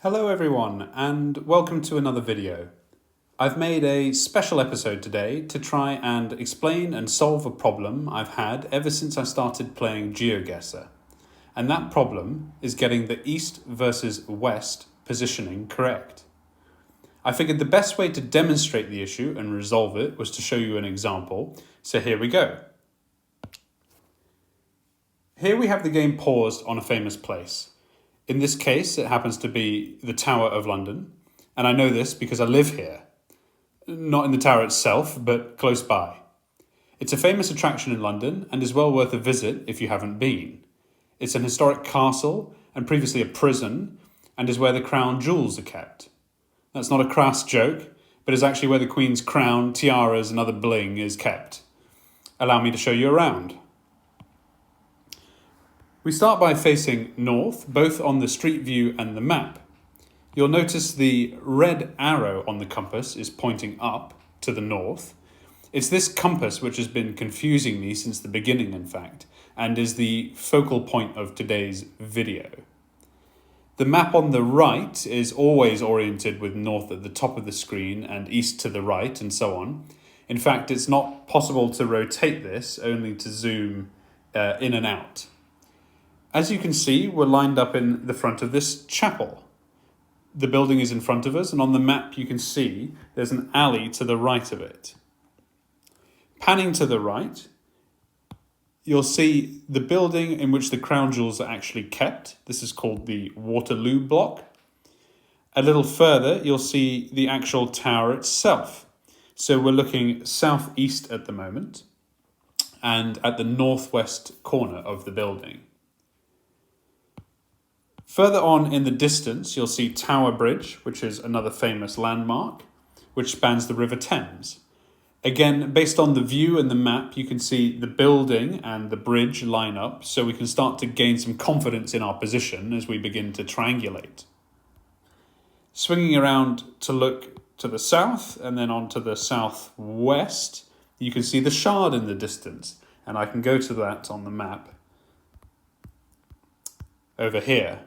Hello everyone and welcome to another video. I've made a special episode today to try and explain and solve a problem I've had ever since I started playing GeoGuessr. And that problem is getting the east versus west positioning correct. I figured the best way to demonstrate the issue and resolve it was to show you an example, so here we go. Here we have the game paused on a famous place. In this case, it happens to be the Tower of London, and I know this because I live here. Not in the tower itself, but close by. It's a famous attraction in London and is well worth a visit if you haven't been. It's an historic castle and previously a prison, and is where the crown jewels are kept. That's not a crass joke, but is actually where the Queen's crown, tiaras and other bling is kept. Allow me to show you around. We start by facing north, both on the street view and the map. You'll notice the red arrow on the compass is pointing up to the north. It's this compass which has been confusing me since the beginning, in fact, and is the focal point of today's video. The map on the right is always oriented with north at the top of the screen and east to the right and so on. In fact, it's not possible to rotate this, only to zoom in and out. As you can see, we're lined up in the front of this chapel. The building is in front of us, and on the map you can see there's an alley to the right of it. Panning to the right, you'll see the building in which the crown jewels are actually kept. This is called the Waterloo block. A little further, you'll see the actual tower itself. So we're looking southeast at the moment, and at the northwest corner of the building. Further on in the distance, you'll see Tower Bridge, which is another famous landmark, which spans the River Thames. Again, based on the view and the map, you can see the building and the bridge line up, so we can start to gain some confidence in our position as we begin to triangulate. Swinging around to look to the south and then on to the southwest, you can see the Shard in the distance, and I can go to that on the map over here.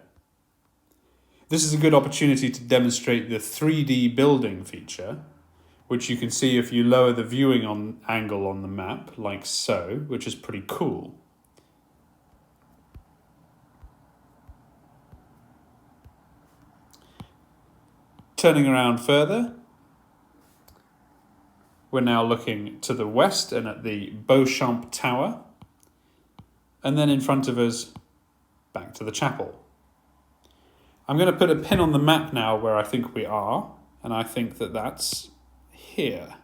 This is a good opportunity to demonstrate the 3D building feature, which you can see if you lower the viewing angle on the map, like so, which is pretty cool. Turning around further, we're now looking to the west and at the Beauchamp Tower, and then in front of us, back to the chapel. I'm going to put a pin on the map now where I think we are, and I think that that's here.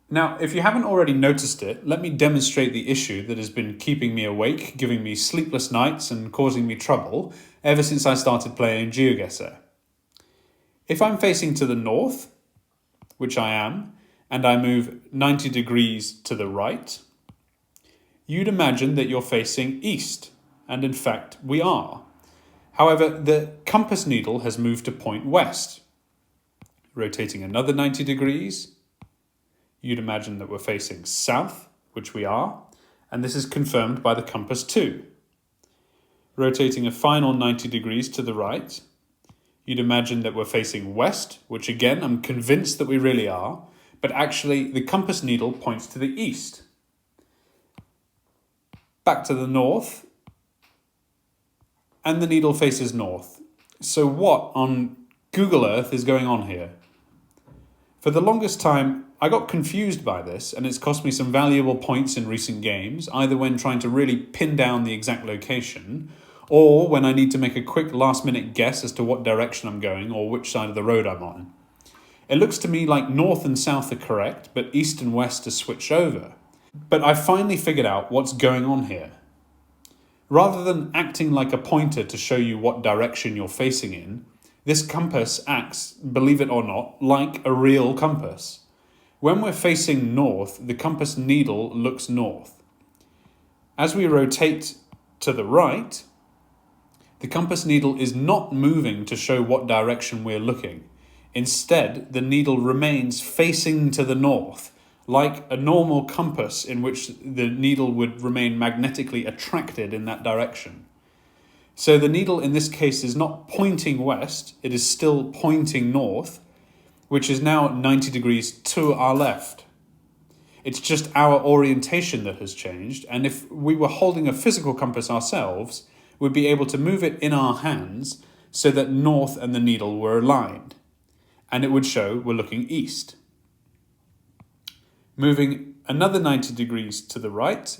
Now, if you haven't already noticed it, let me demonstrate the issue that has been keeping me awake, giving me sleepless nights and causing me trouble ever since I started playing GeoGuessr. If I'm facing to the north, which I am, and I move 90 degrees to the right, you'd imagine that you're facing east. And in fact, we are. However, the compass needle has moved to point west. Rotating another 90 degrees, you'd imagine that we're facing south, which we are, and this is confirmed by the compass too. Rotating a final 90 degrees to the right, you'd imagine that we're facing west, which again, I'm convinced that we really are, but actually the compass needle points to the east. Back to the north, and the needle faces north. So what on Google Earth is going on here? For the longest time, I got confused by this, and it's cost me some valuable points in recent games, either when trying to really pin down the exact location, or when I need to make a quick last-minute guess as to what direction I'm going or which side of the road I'm on. It looks to me like north and south are correct, but east and west are switched over. But I finally figured out what's going on here. Rather than acting like a pointer to show you what direction you're facing in, this compass acts, believe it or not, like a real compass. When we're facing north, the compass needle looks north. As we rotate to the right, the compass needle is not moving to show what direction we're looking. Instead, the needle remains facing to the north, like a normal compass in which the needle would remain magnetically attracted in that direction. So the needle in this case is not pointing west, it is still pointing north, which is now 90 degrees to our left. It's just our orientation that has changed, and if we were holding a physical compass ourselves, we'd be able to move it in our hands so that north and the needle were aligned, and it would show we're looking east. Moving another 90 degrees to the right,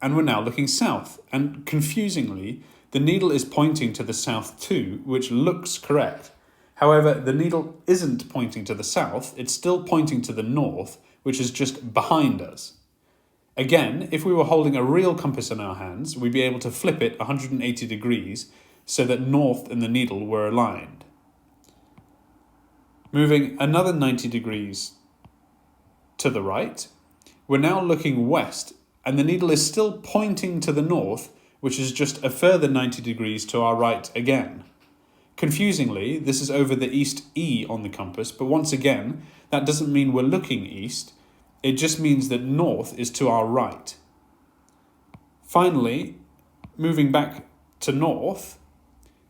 and we're now looking south, and confusingly, the needle is pointing to the south too, which looks correct. However, the needle isn't pointing to the south, it's still pointing to the north, which is just behind us. Again, if we were holding a real compass in our hands, we'd be able to flip it 180 degrees so that north and the needle were aligned. Moving another 90 degrees to the right, we're now looking west, and the needle is still pointing to the north, which is just a further 90 degrees to our right again. Confusingly, this is over the east E on the compass, but once again, that doesn't mean we're looking east, it just means that north is to our right. Finally, moving back to north,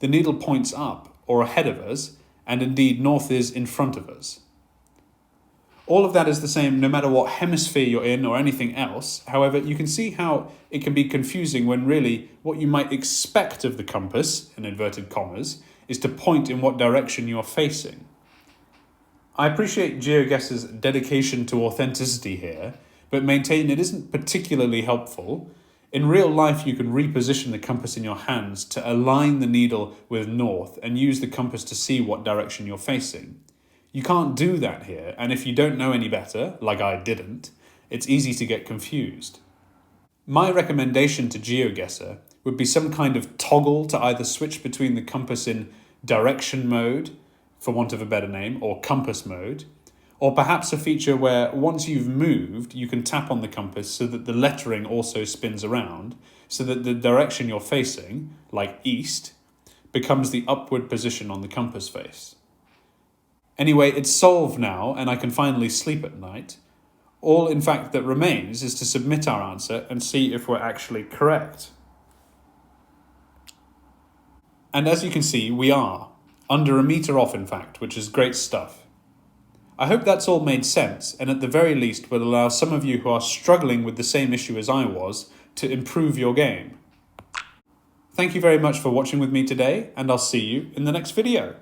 the needle points up, or ahead of us, and indeed north is in front of us. All of that is the same no matter what hemisphere you're in or anything else. However, you can see how it can be confusing when really what you might expect of the compass, in inverted commas, is to point in what direction you're facing. I appreciate GeoGuessr's dedication to authenticity here, but maintain it isn't particularly helpful. In real life, you can reposition the compass in your hands to align the needle with north and use the compass to see what direction you're facing. You can't do that here, and if you don't know any better, like I didn't, it's easy to get confused. My recommendation to GeoGuessr would be some kind of toggle to either switch between the compass in direction mode, for want of a better name, or compass mode, or perhaps a feature where once you've moved, you can tap on the compass so that the lettering also spins around, so that the direction you're facing, like east, becomes the upward position on the compass face. Anyway, it's solved now, and I can finally sleep at night. All, in fact, that remains is to submit our answer and see if we're actually correct. And as you can see, we are. Under a metre off, in fact, which is great stuff. I hope that's all made sense, and at the very least will allow some of you who are struggling with the same issue as I was to improve your game. Thank you very much for watching with me today, and I'll see you in the next video.